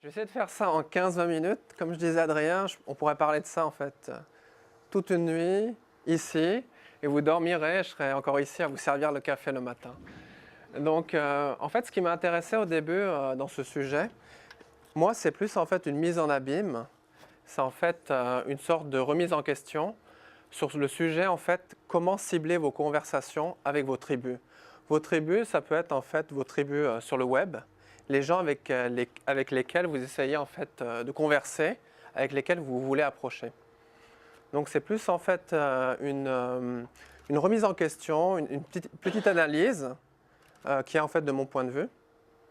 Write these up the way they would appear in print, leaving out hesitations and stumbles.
Je vais essayer de faire ça en 15-20 minutes. Comme je disais à Adrien, on pourrait parler de ça en fait toute une nuit, ici, et vous dormirez, je serai encore ici à vous servir le café le matin. Donc en fait, ce qui m'a intéressé au début dans ce sujet, moi c'est plus en fait une mise en abîme, c'est en fait une sorte de remise en question sur le sujet en fait comment cibler vos conversations avec vos tribus. Vos tribus, ça peut être en fait vos tribus sur le web, les gens avec lesquels vous essayez en fait de converser, avec lesquels vous voulez approcher. Donc c'est plus en fait une remise en question, une petite analyse qui est en fait de mon point de vue.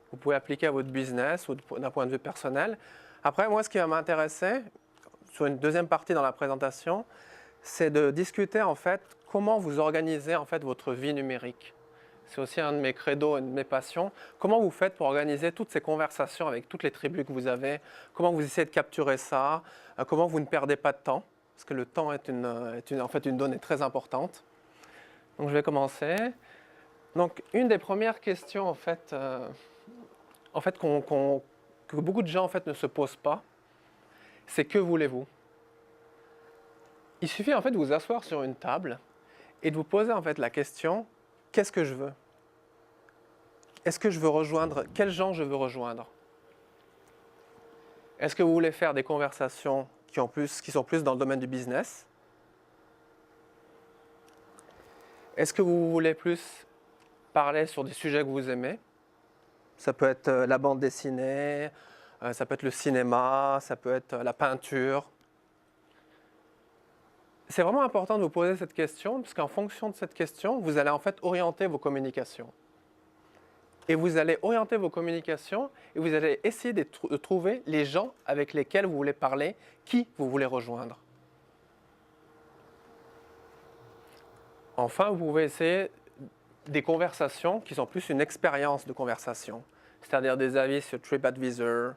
Vous pouvez appliquer à votre business ou d'un point de vue personnel. Après, moi, ce qui va m'intéresser, sur une deuxième partie dans la présentation, c'est de discuter en fait comment vous organisez en fait votre vie numérique. C'est aussi un de mes credos, une de mes passions. Comment vous faites pour organiser toutes ces conversations avec toutes les tribus que vous avez? Comment vous essayez de capturer ça? Comment vous ne perdez pas de temps? Parce que le temps est en fait une donnée très importante. Donc je vais commencer. Donc une des premières questions en fait que beaucoup de gens en fait ne se posent pas, c'est que voulez-vous? Il suffit en fait de vous asseoir sur une table et de vous poser en fait la question, qu'est-ce que je veux? Est-ce que je veux rejoindre, quels gens je veux rejoindre? Est-ce que vous voulez faire des conversations qui sont plus dans le domaine du business? Est-ce que vous voulez plus parler sur des sujets que vous aimez? Ça peut être la bande dessinée, ça peut être le cinéma, ça peut être la peinture. C'est vraiment important de vous poser cette question, parce qu'en fonction de cette question, vous allez en fait orienter vos communications. Et vous allez orienter vos communications et vous allez essayer de trouver les gens avec lesquels vous voulez parler, qui vous voulez rejoindre. Enfin, vous pouvez essayer des conversations qui sont plus une expérience de conversation, c'est-à-dire des avis sur TripAdvisor,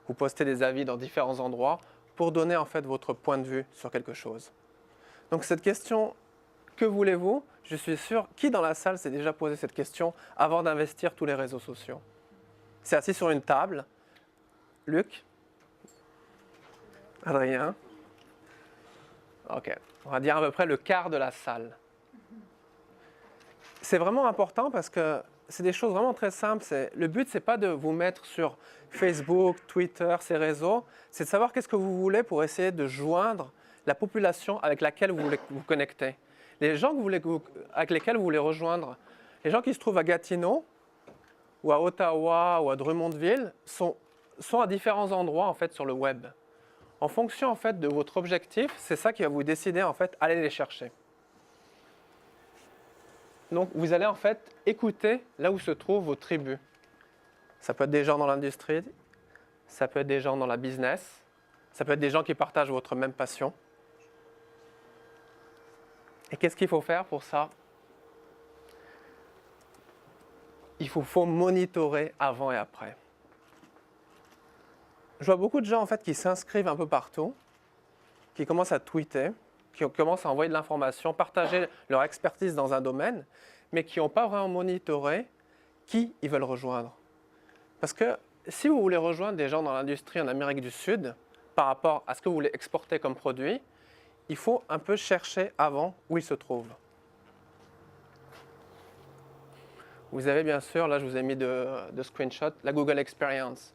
vous postez des avis dans différents endroits pour donner en fait votre point de vue sur quelque chose. Donc cette question, que voulez-vous? Je suis sûr, qui dans la salle s'est déjà posé cette question avant d'investir tous les réseaux sociaux? C'est assis sur une table. Luc? Adrien? Ok, on va dire à peu près le quart de la salle. C'est vraiment important parce que c'est des choses vraiment très simples. Le but, ce n'est pas de vous mettre sur Facebook, Twitter, ces réseaux. C'est de savoir qu'est-ce que vous voulez pour essayer de joindre la population avec laquelle vous voulez vous connecter. Les gens avec lesquels vous voulez rejoindre, les gens qui se trouvent à Gatineau, ou à Ottawa, ou à Drummondville, sont à différents endroits en fait, sur le web. En fonction en fait, de votre objectif, c'est ça qui va vous décider en fait, aller les chercher. Donc vous allez en fait écouter là où se trouvent vos tribus. Ça peut être des gens dans l'industrie, ça peut être des gens dans la business, ça peut être des gens qui partagent votre même passion. Et qu'est-ce qu'il faut faire pour ça? Il faut monitorer avant et après. Je vois beaucoup de gens en fait, qui s'inscrivent un peu partout, qui commencent à tweeter, qui commencent à envoyer de l'information, partager leur expertise dans un domaine, mais qui n'ont pas vraiment monitoré qui ils veulent rejoindre. Parce que si vous voulez rejoindre des gens dans l'industrie en Amérique du Sud, par rapport à ce que vous voulez exporter comme produit, il faut un peu chercher avant où ils se trouvent. Vous avez bien sûr, là je vous ai mis de screenshot, la Google Experience.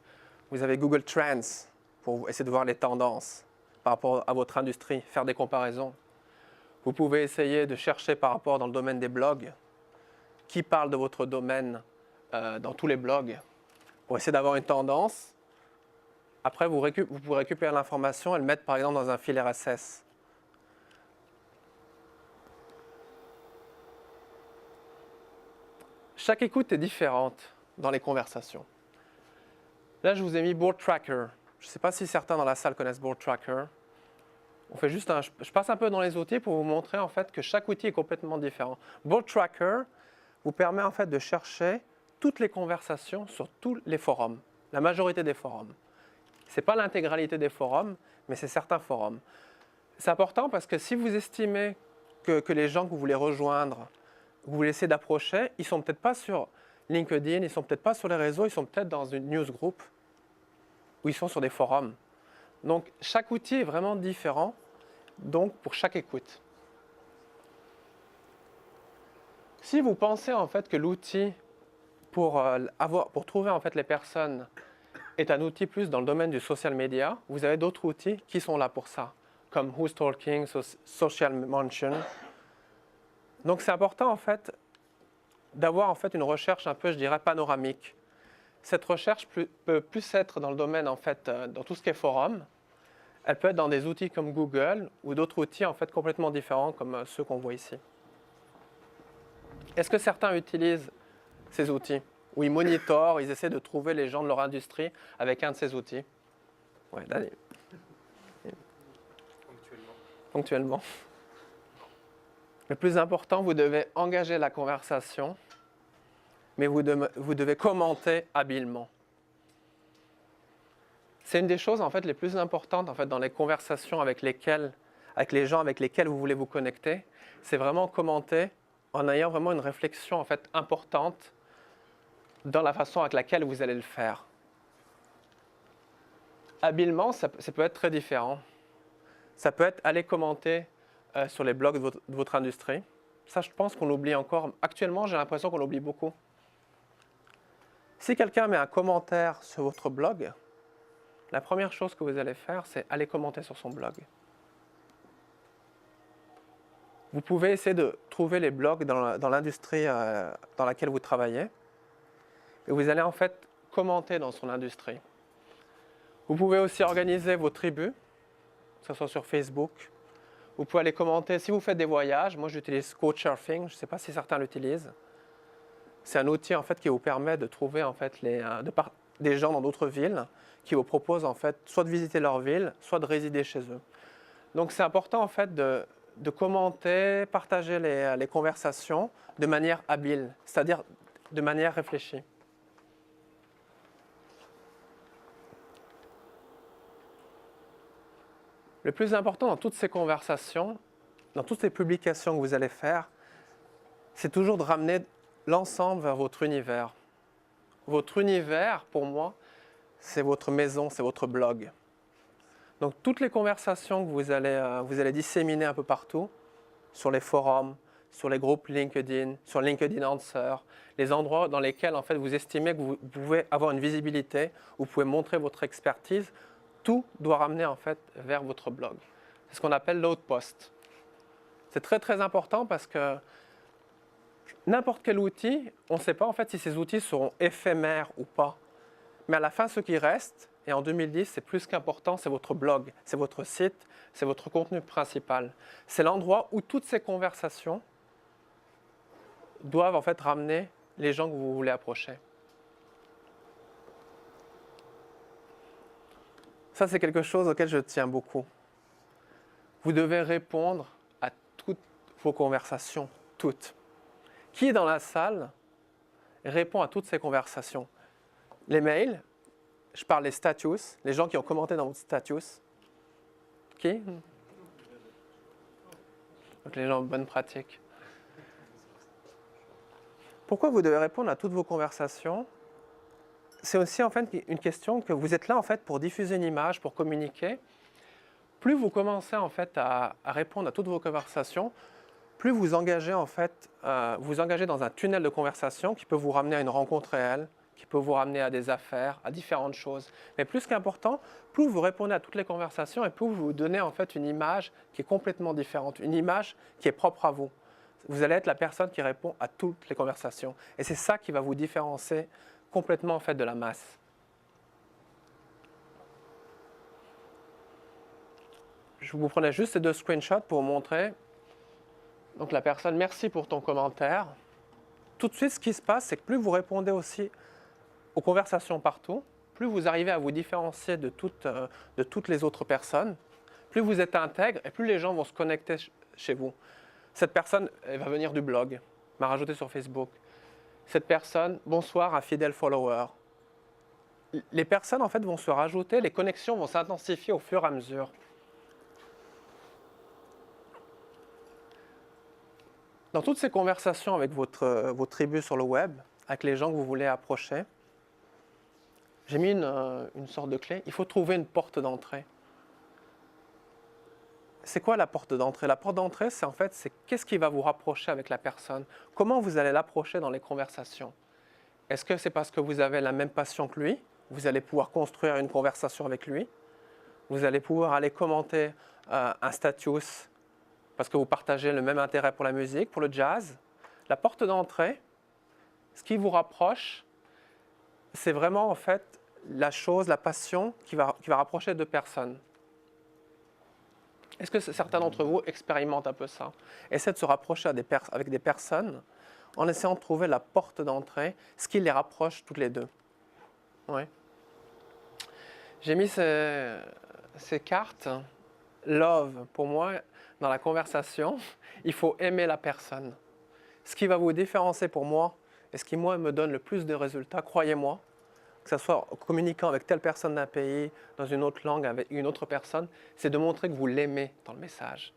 Vous avez Google Trends pour essayer de voir les tendances par rapport à votre industrie, faire des comparaisons. Vous pouvez essayer de chercher par rapport dans le domaine des blogs, qui parle de votre domaine dans tous les blogs, pour essayer d'avoir une tendance. Après, vous pouvez récupérer l'information et le mettre par exemple dans un fil RSS. Chaque écoute est différente dans les conversations. Là, je vous ai mis Board Tracker. Je ne sais pas si certains dans la salle connaissent Board Tracker. On fait juste je passe un peu dans les outils pour vous montrer en fait que chaque outil est complètement différent. Board Tracker vous permet en fait de chercher toutes les conversations sur tous les forums, la majorité des forums. Ce n'est pas l'intégralité des forums, mais c'est certains forums. C'est important parce que si vous estimez que les gens que vous voulez rejoindre, que vous voulez essayer d'approcher, ils ne sont peut-être pas sur LinkedIn, ils ne sont peut-être pas sur les réseaux, ils sont peut-être dans une newsgroup ou ils sont sur des forums. Donc chaque outil est vraiment différent, donc pour chaque écoute. Si vous pensez en fait que l'outil pour trouver en fait les personnes est un outil plus dans le domaine du social media, vous avez d'autres outils qui sont là pour ça, comme Who's Talking, Social Mention. Donc c'est important en fait d'avoir en fait une recherche un peu, je dirais, panoramique. Cette recherche peut plus être dans le domaine en fait, dans tout ce qui est forum. Elle peut être dans des outils comme Google ou d'autres outils en fait complètement différents comme ceux qu'on voit ici. Est-ce que certains utilisent ces outils? Ou ils monitorent, ils essaient de trouver les gens de leur industrie avec un de ces outils? Ouais, allez. Ponctuellement. Le plus important, vous devez engager la conversation, mais vous devez commenter habilement. C'est une des choses en fait, les plus importantes en fait, dans les conversations avec les gens avec lesquels vous voulez vous connecter. C'est vraiment commenter en ayant vraiment une réflexion en fait, importante dans la façon avec laquelle vous allez le faire. Habilement, ça peut être très différent. Ça peut être aller commenter sur les blogs de votre industrie. Ça, je pense qu'on l'oublie encore. Actuellement, j'ai l'impression qu'on l'oublie beaucoup. Si quelqu'un met un commentaire sur votre blog, la première chose que vous allez faire, c'est aller commenter sur son blog. Vous pouvez essayer de trouver les blogs dans l'industrie dans laquelle vous travaillez. Et vous allez en fait commenter dans son industrie. Vous pouvez aussi organiser vos tribus, que ce soit sur Facebook. Vous pouvez aller commenter, si vous faites des voyages, moi j'utilise Couchsurfing, je ne sais pas si certains l'utilisent. C'est un outil en fait qui vous permet de trouver en fait des gens dans d'autres villes qui vous proposent en fait soit de visiter leur ville, soit de résider chez eux. Donc c'est important en fait de commenter, partager les conversations de manière habile, c'est-à-dire de manière réfléchie. Le plus important dans toutes ces conversations, dans toutes ces publications que vous allez faire, c'est toujours de ramener l'ensemble vers votre univers. Votre univers, pour moi, c'est votre maison, c'est votre blog. Donc toutes les conversations que vous allez disséminer un peu partout, sur les forums, sur les groupes LinkedIn, sur LinkedIn Answer, les endroits dans lesquels en fait, vous estimez que vous pouvez avoir une visibilité, vous pouvez montrer votre expertise, tout doit ramener en fait vers votre blog. C'est ce qu'on appelle l'outpost. C'est très très important parce que n'importe quel outil, on ne sait pas en fait si ces outils seront éphémères ou pas. Mais à la fin, ce qui reste, et en 2010, c'est plus qu'important, c'est votre blog, c'est votre site, c'est votre contenu principal. C'est l'endroit où toutes ces conversations doivent en fait ramener les gens que vous voulez approcher. Ça, c'est quelque chose auquel je tiens beaucoup. Vous devez répondre à toutes vos conversations, toutes. Qui est dans la salle répond à toutes ces conversations? Les mails, je parle des status, les gens qui ont commenté dans votre status. Qui? Donc les gens bonne pratique. Pourquoi vous devez répondre à toutes vos conversations? C'est aussi en fait une question que vous êtes là en fait pour diffuser une image, pour communiquer. Plus vous commencez en fait à répondre à toutes vos conversations, plus vous engagez en fait, vous engagez dans un tunnel de conversation qui peut vous ramener à une rencontre réelle, qui peut vous ramener à des affaires, à différentes choses. Mais plus qu'important, plus vous répondez à toutes les conversations et plus vous donnez en fait une image qui est complètement différente, une image qui est propre à vous. Vous allez être la personne qui répond à toutes les conversations. Et c'est ça qui va vous différencier complètement en fait de la masse. Je vous prenais juste ces deux screenshots pour vous montrer. Donc la personne, merci pour ton commentaire. Tout de suite, ce qui se passe, c'est que plus vous répondez aussi aux conversations partout, plus vous arrivez à vous différencier de toutes les autres personnes, plus vous êtes intègre et plus les gens vont se connecter chez vous. Cette personne, elle va venir du blog, m'a rajouté sur Facebook. Cette personne, bonsoir, un fidèle follower. Les personnes en fait vont se rajouter, les connexions vont s'intensifier au fur et à mesure. Dans toutes ces conversations avec vos tribus sur le web, avec les gens que vous voulez approcher, J'ai mis une sorte de clé. Il faut trouver une porte d'entrée. C'est quoi la porte d'entrée? La porte d'entrée, c'est en fait, c'est qu'est-ce qui va vous rapprocher avec la personne? Comment vous allez l'approcher dans les conversations? Est-ce que c'est parce que vous avez la même passion que lui? Vous allez pouvoir construire une conversation avec lui? Vous allez pouvoir aller commenter un status parce que vous partagez le même intérêt pour la musique, pour le jazz? La porte d'entrée, ce qui vous rapproche, c'est vraiment en fait la chose, la passion qui va rapprocher deux personnes. Est-ce que certains d'entre vous expérimentent un peu ça? Essaient de se rapprocher avec des personnes en essayant de trouver la porte d'entrée, ce qui les rapproche toutes les deux. Oui. J'ai mis ces cartes. Love, pour moi, dans la conversation, il faut aimer la personne. Ce qui va vous différencier pour moi, et ce qui, moi, me donne le plus de résultats, croyez-moi, que ce soit en communiquant avec telle personne d'un pays, dans une autre langue, avec une autre personne, c'est de montrer que vous l'aimez dans le message.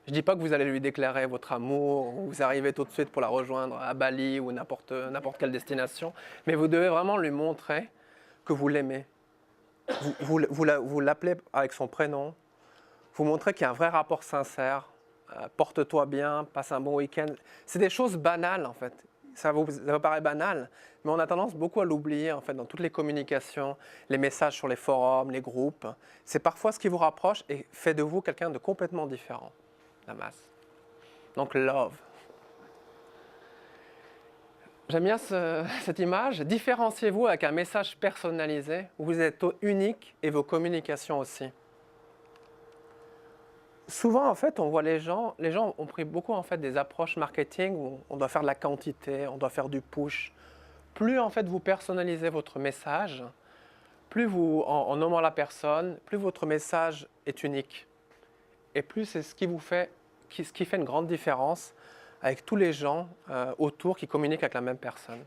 Je ne dis pas que vous allez lui déclarer votre amour, ou vous arrivez tout de suite pour la rejoindre à Bali ou n'importe quelle destination, mais vous devez vraiment lui montrer que vous l'aimez. Vous l'appelez avec son prénom, vous montrez qu'il y a un vrai rapport sincère, porte-toi bien, passe un bon week-end. C'est des choses banales en fait. Ça vous paraît banal, mais on a tendance beaucoup à l'oublier en fait dans toutes les communications, les messages sur les forums, les groupes. C'est parfois ce qui vous rapproche et fait de vous quelqu'un de complètement différent, la masse. Donc love. J'aime bien cette image. Différenciez-vous avec un message personnalisé où vous êtes unique et vos communications aussi. Souvent, en fait, on voit les gens ont pris beaucoup en fait des approches marketing où on doit faire de la quantité, on doit faire du push. Plus en fait vous personnalisez votre message, plus vous, en nommant la personne, plus votre message est unique. Et plus c'est ce qui fait une grande différence avec tous les gens autour qui communiquent avec la même personne.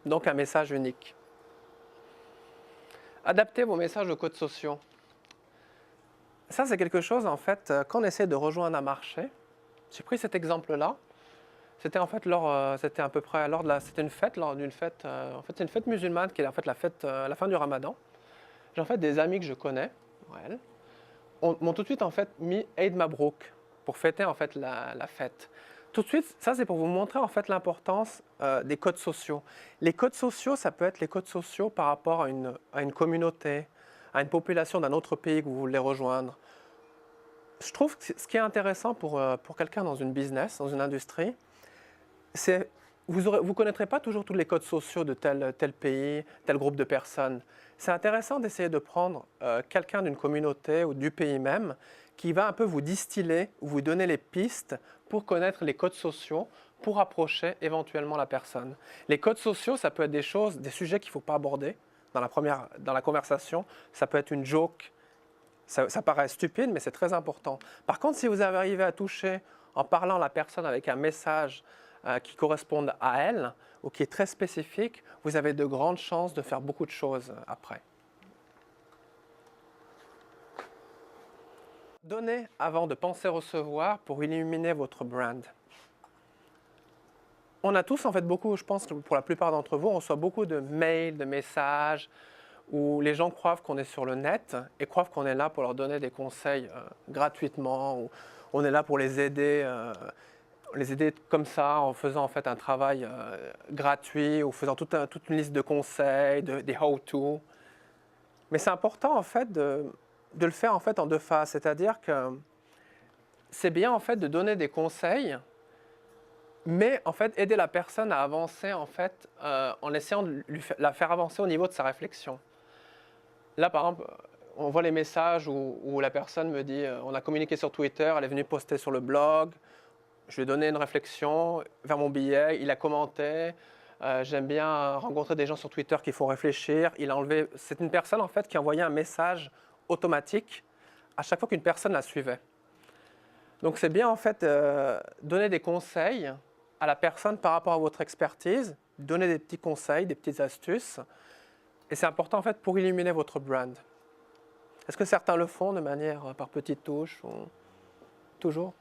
Donc un message unique. Adaptez vos messages aux codes sociaux. Ça, c'est quelque chose, en fait, quand on essaie de rejoindre un marché, j'ai pris cet exemple-là. C'était en fait c'était à peu près c'était une fête, lors d'une fête, en fait, c'est une fête musulmane qui est en fait la fête, la fin du Ramadan. J'ai en fait des amis que je connais, ouais, m'ont tout de suite en fait mis Eid Mabrouk pour fêter en fait la fête. Tout de suite, ça c'est pour vous montrer en fait l'importance des codes sociaux. Les codes sociaux, ça peut être les codes sociaux par rapport à une communauté, à une population d'un autre pays que vous voulez rejoindre. Je trouve que ce qui est intéressant pour quelqu'un dans une business, dans une industrie, c'est vous ne connaîtrez pas toujours tous les codes sociaux de tel pays, tel groupe de personnes. C'est intéressant d'essayer de prendre quelqu'un d'une communauté ou du pays même qui va un peu vous distiller, vous donner les pistes pour connaître les codes sociaux, pour approcher éventuellement la personne. Les codes sociaux, ça peut être des choses, des sujets qu'il ne faut pas aborder dans la conversation. Ça peut être une joke. Ça paraît stupide, mais c'est très important. Par contre, si vous arrivez à toucher en parlant à la personne avec un message qui corresponde à elle ou qui est très spécifique, vous avez de grandes chances de faire beaucoup de choses après. Donnez avant de penser recevoir pour illuminer votre brand. On a tous en fait beaucoup, je pense que pour la plupart d'entre vous, on reçoit beaucoup de mails, de messages, où les gens croient qu'on est sur le net et croient qu'on est là pour leur donner des conseils gratuitement, ou on est là pour les aider comme ça en faisant en fait un travail gratuit ou faisant toute une liste de conseils, des how-to. Mais c'est important en fait de le faire en fait en deux phases, c'est-à-dire que c'est bien en fait de donner des conseils, mais en fait aider la personne à avancer en fait en essayant de la faire avancer au niveau de sa réflexion. Là, par exemple, on voit les messages où la personne me dit on a communiqué sur Twitter, elle est venue poster sur le blog, je lui ai donné une réflexion vers mon billet, il a commenté, j'aime bien rencontrer des gens sur Twitter qui font réfléchir, il a enlevé. C'est une personne en fait qui envoyait un message automatique à chaque fois qu'une personne la suivait. Donc c'est bien en fait donner des conseils à la personne par rapport à votre expertise, donner des petits conseils, des petites astuces. Et c'est important en fait pour illuminer votre brand. Est-ce que certains le font de manière par petites touches ou toujours?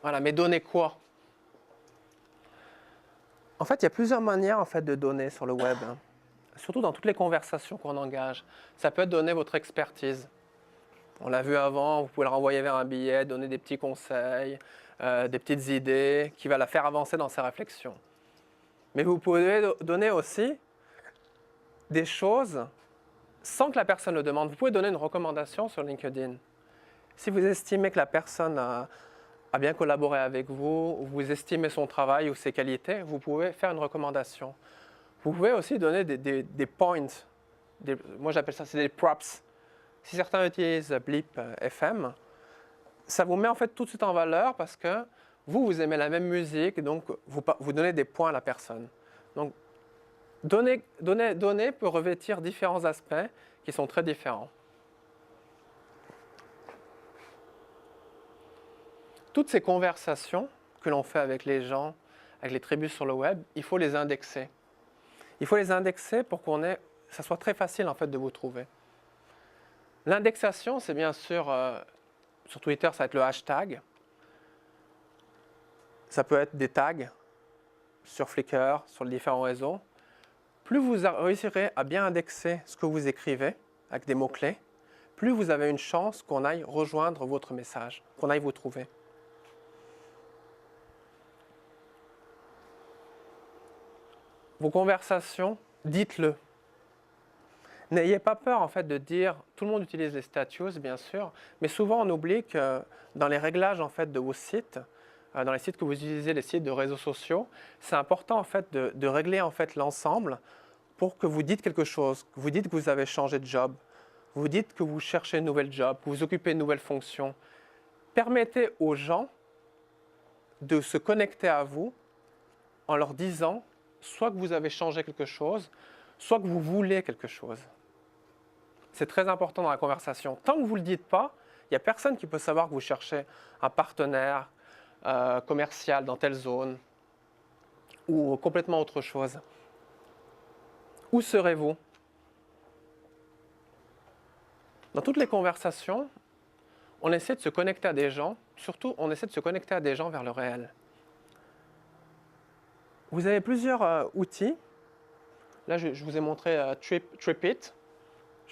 Voilà, mais donner quoi? En fait, il y a plusieurs manières en fait, de donner sur le web, hein. Surtout dans toutes les conversations qu'on engage. Ça peut être donner votre expertise. On l'a vu avant, vous pouvez le renvoyer vers un billet, donner des petits conseils, des petites idées qui va la faire avancer dans ses réflexions. Mais vous pouvez donner aussi des choses sans que la personne le demande. Vous pouvez donner une recommandation sur LinkedIn. Si vous estimez que la personne a bien collaboré avec vous, vous estimez son travail ou ses qualités, vous pouvez faire une recommandation. Vous pouvez aussi donner des points. Moi, j'appelle ça, c'est des props. Si certains utilisent Blip FM, ça vous met en fait tout de suite en valeur parce que vous aimez la même musique, donc vous donnez des points à la personne. Donc, donner peut revêtir différents aspects qui sont très différents. Toutes ces conversations que l'on fait avec les gens, avec les tribus sur le web, il faut les indexer. Il faut les indexer pour ça soit très facile en fait de vous trouver. L'indexation, c'est bien sûr, sur Twitter, ça va être le hashtag. Ça peut être des tags sur Flickr, sur les différents réseaux. Plus vous réussirez à bien indexer ce que vous écrivez avec des mots-clés, plus vous avez une chance qu'on aille rejoindre votre message, qu'on aille vous trouver. Vos conversations, dites-le. N'ayez pas peur en fait de dire, tout le monde utilise les status bien sûr, mais souvent on oublie que dans les réglages en fait de vos sites, dans les sites que vous utilisez, les sites de réseaux sociaux, c'est important en fait de régler en fait l'ensemble pour que vous dites quelque chose, que vous dites que vous avez changé de job, vous dites que vous cherchez une nouvelle job, que vous occupez une nouvelle fonction. Permettez aux gens de se connecter à vous en leur disant soit que vous avez changé quelque chose, soit que vous voulez quelque chose. C'est très important dans la conversation. Tant que vous ne le dites pas, il n'y a personne qui peut savoir que vous cherchez un partenaire commercial dans telle zone ou complètement autre chose. Où serez-vous? Dans toutes les conversations, on essaie de se connecter à des gens, surtout on essaie de se connecter à des gens vers le réel. Vous avez plusieurs outils. Là, je vous ai montré TripIt.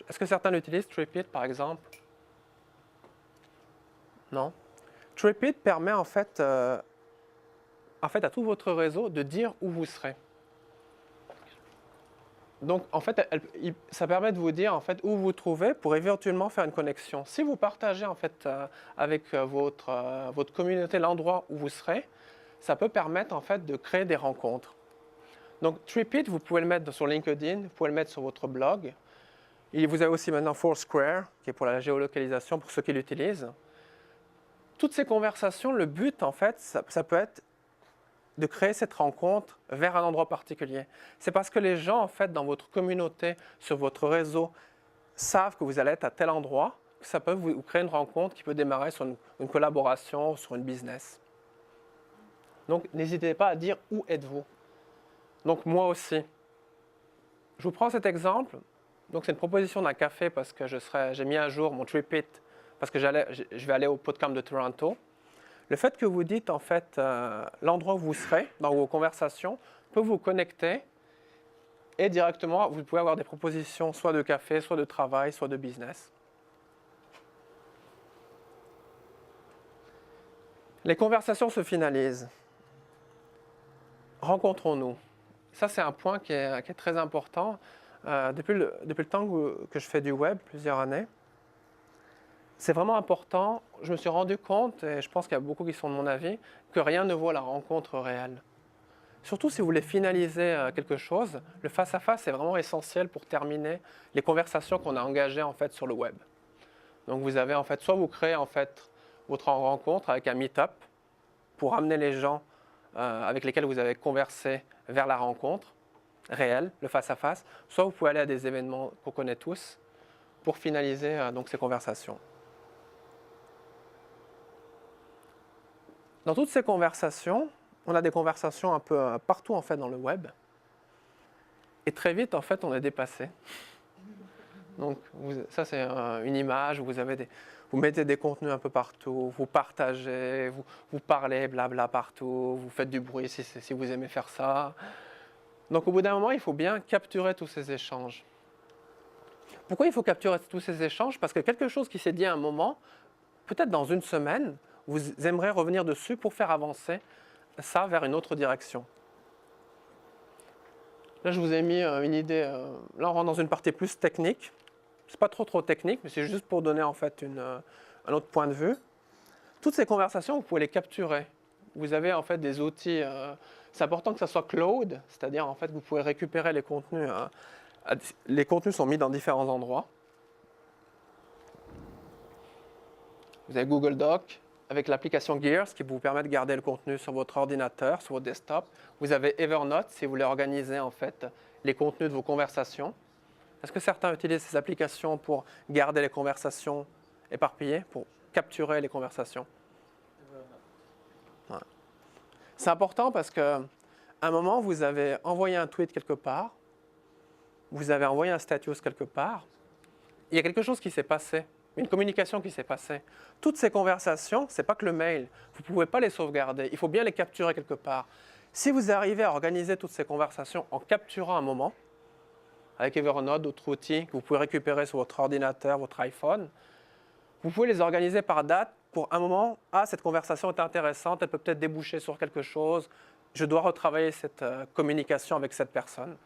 Est-ce que certains l'utilisent, TripIt par exemple? Non. TripIt permet en fait à tout votre réseau de dire où vous serez. Donc en fait, ça permet de vous dire en fait où vous vous trouvez pour éventuellement faire une connexion. Si vous partagez en fait avec votre communauté l'endroit où vous serez, ça peut permettre en fait de créer des rencontres. Donc TripIt, vous pouvez le mettre sur LinkedIn, vous pouvez le mettre sur votre blog. Et vous avez aussi maintenant Foursquare, qui est pour la géolocalisation pour ceux qui l'utilisent. Toutes ces conversations, le but en fait, ça peut être de créer cette rencontre vers un endroit particulier. C'est parce que les gens en fait dans votre communauté, sur votre réseau, savent que vous allez être à tel endroit, que ça peut vous créer une rencontre qui peut démarrer sur une collaboration, sur une business. Donc n'hésitez pas à dire où êtes-vous. Donc moi aussi. Je vous prends cet exemple. Donc c'est une proposition d'un café parce que j'ai mis à jour mon TripIt parce que je vais aller au PodCamp de Toronto. Le fait que vous dites en fait l'endroit où vous serez dans vos conversations peut vous connecter et directement vous pouvez avoir des propositions soit de café, soit de travail, soit de business. Les conversations se finalisent. Rencontrons-nous. Ça c'est un point qui est très important. Depuis le temps que je fais du web, plusieurs années, c'est vraiment important. Je me suis rendu compte, et je pense qu'il y a beaucoup qui sont de mon avis, que rien ne vaut la rencontre réelle. Surtout si vous voulez finaliser quelque chose, le face-à-face est vraiment essentiel pour terminer les conversations qu'on a engagées en fait sur le web. Donc vous avez en fait, soit vous créez en fait votre rencontre avec un meet-up pour amener les gens avec lesquels vous avez conversé vers la rencontre réelle, le face-à-face, soit vous pouvez aller à des événements qu'on connaît tous pour finaliser donc ces conversations. Dans toutes ces conversations, on a des conversations un peu partout en fait dans le web. Et très vite, en fait, on est dépassé. Donc, ça, c'est une image où vous Vous mettez des contenus un peu partout, vous partagez, vous parlez blabla partout, vous faites du bruit si vous aimez faire ça. Donc au bout d'un moment, il faut bien capturer tous ces échanges. Pourquoi il faut capturer tous ces échanges? Parce que quelque chose qui s'est dit à un moment, peut-être dans une semaine, vous aimeriez revenir dessus pour faire avancer ça vers une autre direction. Là, je vous ai mis une idée. Là, on rentre dans une partie plus technique. C'est pas trop technique, mais c'est juste pour donner en fait un autre point de vue. Toutes ces conversations, vous pouvez les capturer. Vous avez en fait des outils. C'est important que ça soit cloud, c'est-à-dire en fait que vous pouvez récupérer les contenus. Les contenus sont mis dans différents endroits. Vous avez Google Doc avec l'application Gears qui vous permet de garder le contenu sur votre ordinateur, sur votre desktop. Vous avez Evernote si vous voulez organiser en fait les contenus de vos conversations. Est-ce que certains utilisent ces applications pour garder les conversations éparpillées, pour capturer les conversations? Ouais. C'est important parce qu'à un moment, vous avez envoyé un tweet quelque part, vous avez envoyé un status quelque part, il y a quelque chose qui s'est passé, une communication qui s'est passée. Toutes ces conversations, ce n'est pas que le mail, vous ne pouvez pas les sauvegarder, il faut bien les capturer quelque part. Si vous arrivez à organiser toutes ces conversations en capturant un moment, avec Evernote, d'autres outils que vous pouvez récupérer sur votre ordinateur, votre iPhone, vous pouvez les organiser par date pour un moment. Ah, cette conversation est intéressante, elle peut peut-être déboucher sur quelque chose. Je dois retravailler cette communication avec cette personne.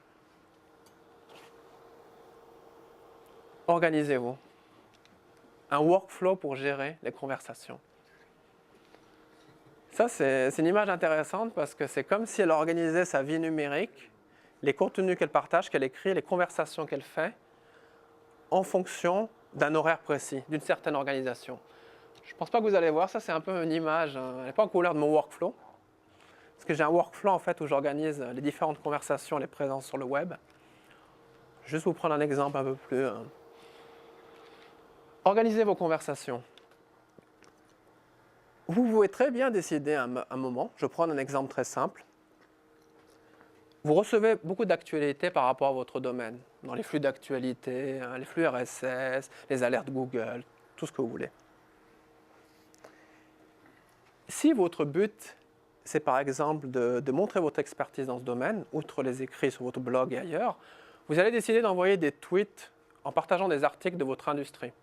Organisez-vous. Un workflow pour gérer les conversations. Ça, c'est une image intéressante parce que c'est comme si elle organisait sa vie numérique, les contenus qu'elle partage, qu'elle écrit, les conversations qu'elle fait, en fonction d'un horaire précis, d'une certaine organisation. Je ne pense pas que vous allez voir, ça c'est un peu une image, elle n'est pas en couleur de mon workflow. Parce que j'ai un workflow en fait où j'organise les différentes conversations, les présences sur le web. Juste vous prendre un exemple un peu plus. Organisez vos conversations. Vous pouvez très bien décider un moment, je prends un exemple très simple. Vous recevez beaucoup d'actualités par rapport à votre domaine, dans les flux d'actualité, les flux RSS, les alertes Google, tout ce que vous voulez. Si votre but, c'est par exemple de montrer votre expertise dans ce domaine, outre les écrits sur votre blog et ailleurs, vous allez décider d'envoyer des tweets en partageant des articles de votre industrie.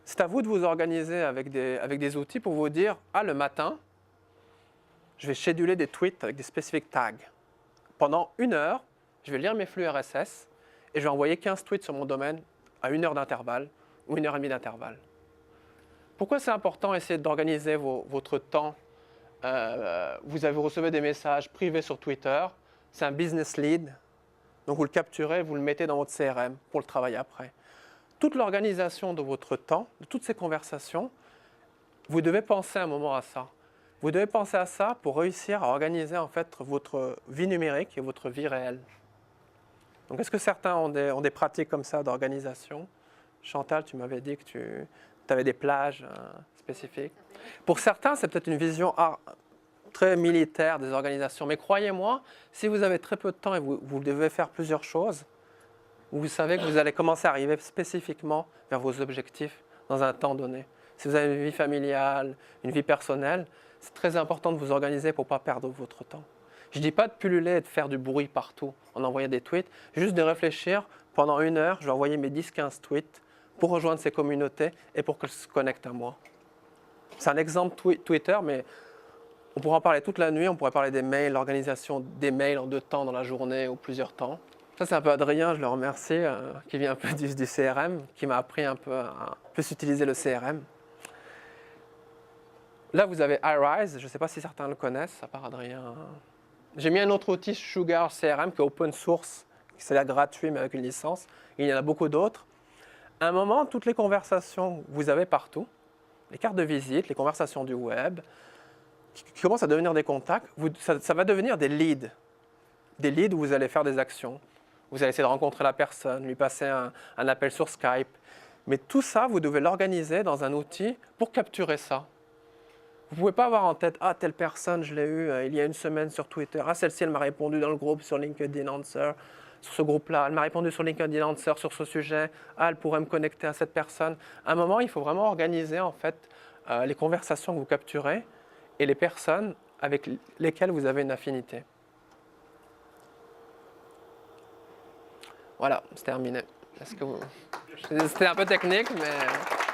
C'est à vous de vous organiser avec des outils pour vous dire « Ah, le matin, je vais scheduler des tweets avec des spécifiques tags. Pendant 1 heure, je vais lire mes flux RSS et je vais envoyer 15 tweets sur mon domaine à 1 heure d'intervalle ou 1 heure et demie d'intervalle. » Pourquoi c'est important d'essayer d'organiser votre temps? Vous recevez des messages privés sur Twitter, c'est un business lead, donc vous le capturez, vous le mettez dans votre CRM pour le travailler après. Toute l'organisation de votre temps, de toutes ces conversations, vous devez penser un moment à ça. Vous devez penser à ça pour réussir à organiser en fait votre vie numérique et votre vie réelle. Donc est-ce que certains ont des pratiques comme ça d'organisation? Chantal, tu m'avais dit que tu avais des plages spécifiques. Pour certains, c'est peut-être une vision très militaire des organisations. Mais croyez-moi, si vous avez très peu de temps et vous devez faire plusieurs choses, vous savez que vous allez commencer à arriver spécifiquement vers vos objectifs dans un temps donné. Si vous avez une vie familiale, une vie personnelle, c'est très important de vous organiser pour ne pas perdre votre temps. Je ne dis pas de pulluler et de faire du bruit partout en envoyant des tweets, juste de réfléchir pendant 1 heure, je vais envoyer mes 10-15 tweets pour rejoindre ces communautés et pour qu'elles se connectent à moi. C'est un exemple Twitter, mais on pourra en parler toute la nuit, on pourrait parler des mails, l'organisation des mails en 2 temps dans la journée ou plusieurs temps. Ça, c'est un peu Adrien, je le remercie, qui vient un peu du CRM, qui m'a appris un peu à plus utiliser le CRM. Là, vous avez iRise, je ne sais pas si certains le connaissent, à part Adrien. J'ai mis un autre outil, Sugar CRM, qui est open source, c'est-à-dire gratuit, mais avec une licence. Il y en a beaucoup d'autres. À un moment, toutes les conversations que vous avez partout, les cartes de visite, les conversations du web, qui commencent à devenir des contacts, ça va devenir des leads. Des leads où vous allez faire des actions. Vous allez essayer de rencontrer la personne, lui passer un appel sur Skype. Mais tout ça, vous devez l'organiser dans un outil pour capturer ça. Vous pouvez pas avoir en tête, ah, telle personne, je l'ai eue il y a une semaine sur Twitter. Ah, celle-ci, elle m'a répondu dans le groupe sur LinkedIn Answer, sur ce groupe-là. Elle m'a répondu sur LinkedIn Answer sur ce sujet. Ah, elle pourrait me connecter à cette personne. À un moment, il faut vraiment organiser, en fait, les conversations que vous capturez et les personnes avec lesquelles vous avez une affinité. Voilà, c'est terminé. C'était un peu technique, mais...